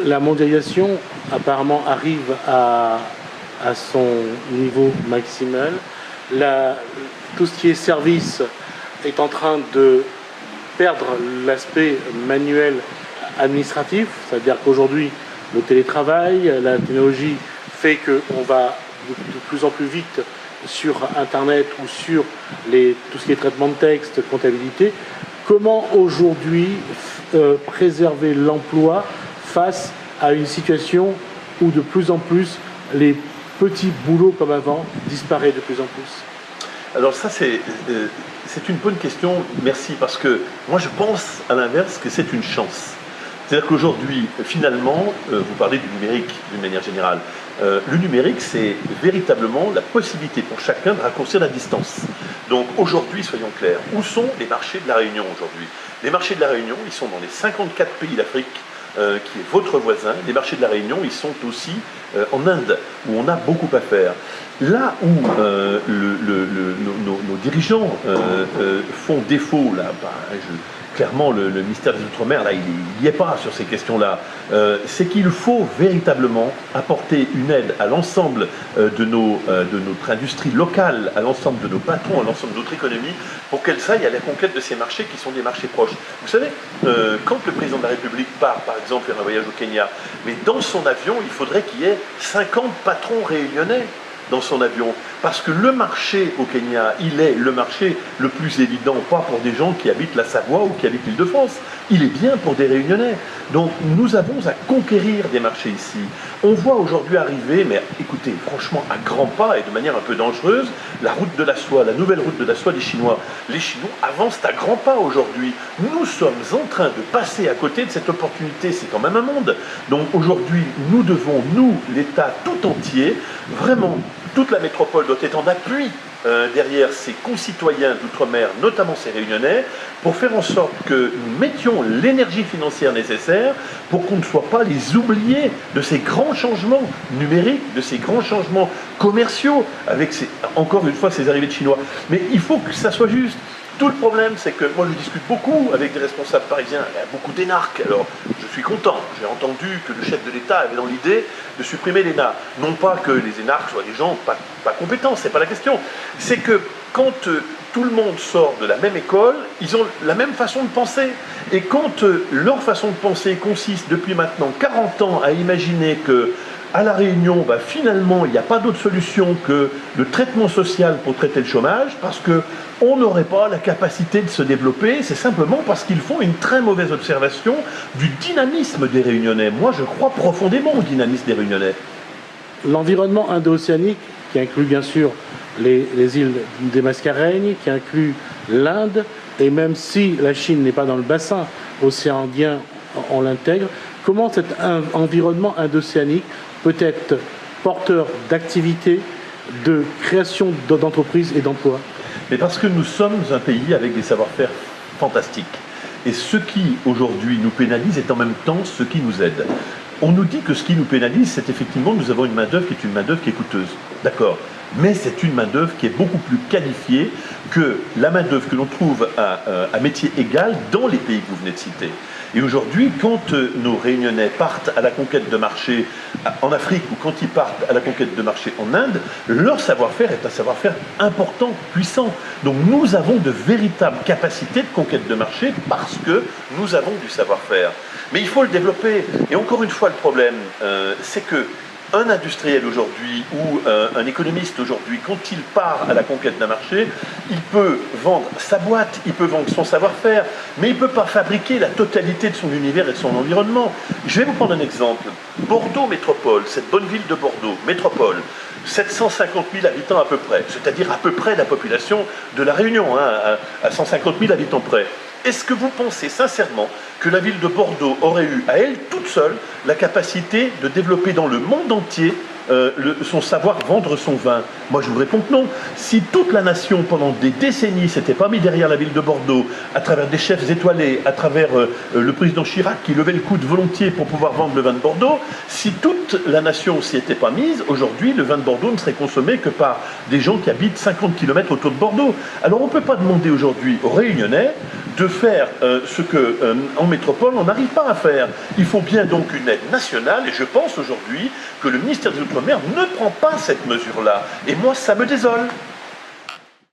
La mondialisation apparemment arrive à son niveau maximal. Tout ce qui est service est en train de perdre l'aspect manuel administratif, c'est-à-dire qu'aujourd'hui, le télétravail, la technologie fait qu'on va de plus en plus vite sur Internet ou sur tout ce qui est traitement de texte, comptabilité. Comment aujourd'hui préserver l'emploi face à une situation où de plus en plus les petits boulots comme avant disparaissent de plus en plus? Alors ça, c'est une bonne question, merci, parce que moi je pense à l'inverse que c'est une chance. C'est-à-dire qu'aujourd'hui, finalement, vous parlez du numérique d'une manière générale, le numérique, c'est véritablement la possibilité pour chacun de raccourcir la distance. Donc aujourd'hui, soyons clairs, où sont les marchés de la Réunion aujourd'hui? Les marchés de la Réunion, ils sont dans les 54 pays d'Afrique, qui est votre voisin. Les marchés de la Réunion, ils sont aussi en Inde, où on a beaucoup à faire. Là où nos dirigeants font défaut, là, clairement le ministère des Outre-mer, là, il n'y est pas sur ces questions-là, c'est qu'il faut véritablement apporter une aide à l'ensemble de notre industrie locale, à l'ensemble de nos patrons, à l'ensemble de notre économie, pour qu'elle aille à la conquête de ces marchés qui sont des marchés proches. Vous savez, quand le président de la République part, par exemple, faire un voyage au Kenya, mais dans son avion, il faudrait qu'il y ait 50 patrons réunionnais dans son avion, parce que le marché au Kenya, il est le marché le plus évident, pas pour des gens qui habitent la Savoie ou qui habitent l'Île-de-France, il est bien pour des Réunionnais. Donc nous avons à conquérir des marchés ici. On voit aujourd'hui arriver, mais écoutez, franchement à grands pas et de manière un peu dangereuse, la route de la soie, la nouvelle route de la soie des Chinois. Les Chinois avancent à grands pas aujourd'hui. Nous sommes en train de passer à côté de cette opportunité, c'est quand même un monde. Donc aujourd'hui, nous devons, nous, l'État tout entier, vraiment, toute la métropole doit être en appui derrière ses concitoyens d'outre-mer, notamment ces Réunionnais, pour faire en sorte que nous mettions l'énergie financière nécessaire pour qu'on ne soit pas les oubliés de ces grands changements numériques, de ces grands changements commerciaux, avec encore une fois ces arrivées de Chinois. Mais il faut que ça soit juste. Tout le problème, c'est que moi je discute beaucoup avec des responsables parisiens, il y a beaucoup d'énarques, alors je suis content, j'ai entendu que le chef de l'État avait dans l'idée de supprimer l'ENA. Non pas que les énarques soient des gens pas compétents, c'est pas la question, c'est que quand tout le monde sort de la même école, ils ont la même façon de penser. Et quand leur façon de penser consiste depuis maintenant 40 ans à imaginer que à La Réunion, finalement, il n'y a pas d'autre solution que le traitement social pour traiter le chômage, parce qu'on n'aurait pas la capacité de se développer, c'est simplement parce qu'ils font une très mauvaise observation du dynamisme des Réunionnais. Moi, je crois profondément au dynamisme des Réunionnais. L'environnement indo-océanique, qui inclut bien sûr les îles des Mascareignes, qui inclut l'Inde, et même si la Chine n'est pas dans le bassin océan Indien, on l'intègre, comment cet environnement indo-océanique peut être porteur d'activités, de création d'entreprises et d'emplois? Mais parce que nous sommes un pays avec des savoir-faire fantastiques. Et ce qui, aujourd'hui, nous pénalise est en même temps ce qui nous aide. On nous dit que ce qui nous pénalise, c'est effectivement que nous avons une main-d'œuvre qui est une main-d'œuvre qui est coûteuse. D'accord. Mais c'est une main-d'œuvre qui est beaucoup plus qualifiée que la main-d'œuvre que l'on trouve à métier égal dans les pays que vous venez de citer. Et aujourd'hui, quand nos Réunionnais partent à la conquête de marché en Afrique ou quand ils partent à la conquête de marché en Inde, leur savoir-faire est un savoir-faire important, puissant. Donc nous avons de véritables capacités de conquête de marché parce que nous avons du savoir-faire. Mais il faut le développer. Et encore une fois, le problème, c'est que un industriel aujourd'hui ou un économiste aujourd'hui, quand il part à la conquête d'un marché, il peut vendre sa boîte, il peut vendre son savoir-faire, mais il ne peut pas fabriquer la totalité de son univers et de son environnement. Je vais vous prendre un exemple. Bordeaux Métropole, cette bonne ville de Bordeaux, Métropole, 750 000 habitants à peu près, c'est-à-dire à peu près la population de La Réunion, à 150 000 habitants près. Est-ce que vous pensez sincèrement que la ville de Bordeaux aurait eu, à elle toute seule, la capacité de développer dans le monde entier son savoir vendre son vin? Moi, je vous réponds que non. Si toute la nation, pendant des décennies, s'était pas mis derrière la ville de Bordeaux, à travers des chefs étoilés, à travers le président Chirac qui levait le coude volontiers pour pouvoir vendre le vin de Bordeaux, si toute la nation s'y était pas mise, aujourd'hui, le vin de Bordeaux ne serait consommé que par des gens qui habitent 50 km autour de Bordeaux. Alors, on ne peut pas demander aujourd'hui aux Réunionnais de faire ce que en métropole on n'arrive pas à faire. Il faut bien donc une aide nationale, et je pense aujourd'hui que le ministère des Outre-mer ne prend pas cette mesure-là. Et moi, ça me désole.